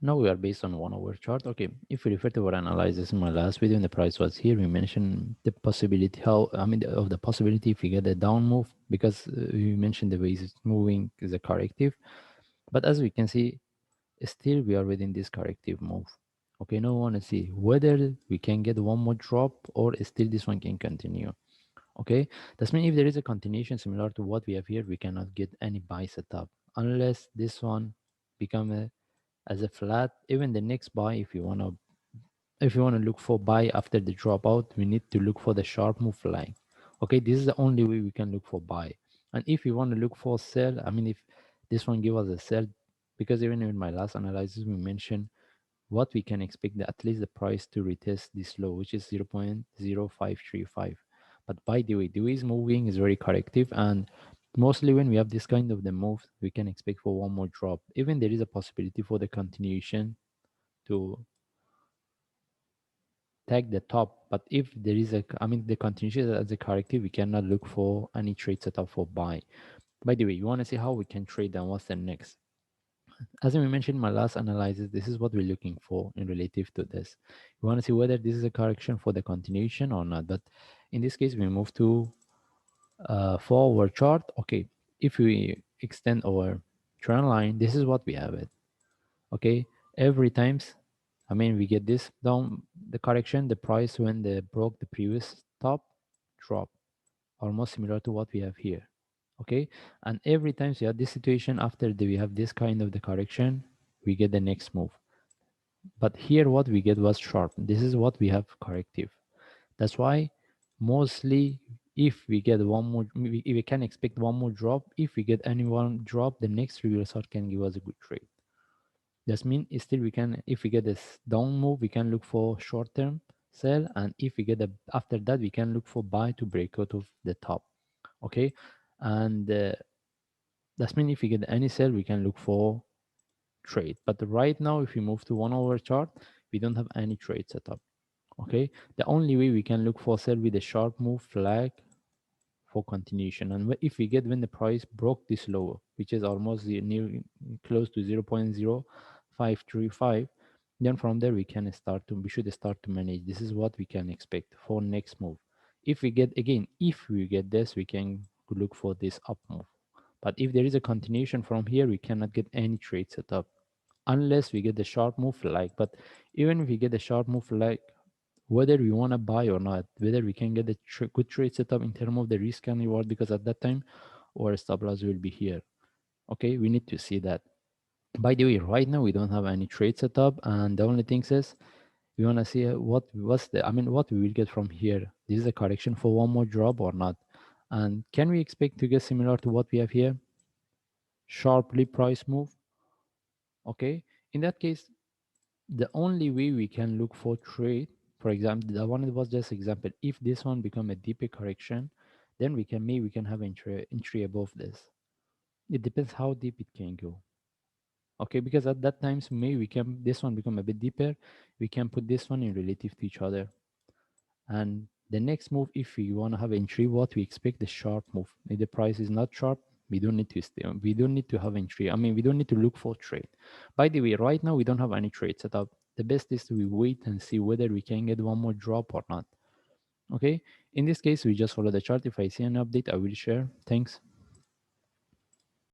Now we are based on 1 hour chart. Okay, if we refer to our analysis in my last video and the price was here, we mentioned the possibility how of the possibility if we get a down move, because we mentioned the ways it's moving is a corrective. But as we can see, still we are within this corrective move. Okay, now we want to see whether we can get one more drop or still this one can continue. Okay, that means if there is a continuation similar to what we have here, we cannot get any buy setup unless this one become a as a flat. Even the next buy, if you want to look for buy after the dropout, we need to look for the sharp move line. Okay, this is the only way we can look for buy. And if you want to look for sell, if this one give us a sell, because even in my last analysis we mentioned what we can expect, at least the price to retest this low, which is 0.0535. But by the way is moving is very corrective, and mostly when we have this kind of the move, we can expect for one more drop. Even there is a possibility for the continuation to tag the top, but if there is the continuation as a corrective, we cannot look for any trade setup for buy. By the way, you want to see how we can trade and what's the next. As we mentioned in my last analysis, this is what we're looking for in relative to this. We want to see whether this is a correction for the continuation or not. But in this case, we move to 4 hour chart. Okay, if we extend our trend line, this is what we have it. Okay, every times, we get this down the correction, the price when they broke the previous top drop, almost similar to what we have here. Okay, and every time you have this situation after we have this kind of the correction, we get the next move. But here what we get was sharp. This is what we have corrective. That's why mostly if we get one more, we can expect one more drop. If we get any one drop, the next reversal can give us a good trade. That means still we can, if we get this down move, we can look for short term sell, and if we get a after that, we can look for buy to break out of the top. Okay, and that means if we get any sell, we can look for trade. But right now, if we move to 1 hour chart, we don't have any trade set up. Okay, the only way we can look for sell with a sharp move flag for continuation, and if we get when the price broke this lower, which is almost near close to 0.0535, then from there we should start to manage. This is what we can expect for next move. If we get this, we can look for this up move. But if there is a continuation from here, we cannot get any trade set up unless we get the sharp move flag. But even if we get the sharp move flag, whether we want to buy or not, whether we can get a good trade setup in terms of the risk and reward, because at that time our stop loss will be here. Okay, we need to see that. By the way, right now we don't have any trade setup, and the only thing is we want to see what we will get from here. This is a correction for one more drop or not, and can we expect to get similar to what we have here, sharply price move? Okay, in that case, the only way we can look for trade, for example, the one that was just example, if this one become a deeper correction, then we can have entry above this. It depends how deep it can go. Okay, because at that times maybe we can this one become a bit deeper, we can put this one in relative to each other. And the next move, if we want to have entry, what we expect the sharp move. If the price is not sharp, we don't need to stay. We don't need to have entry. We don't need to look for trade. By the way, right now we don't have any trade set up. The best is to wait and see whether we can get one more drop or not. Okay. In this case, we just follow the chart. If I see an update, I will share. Thanks.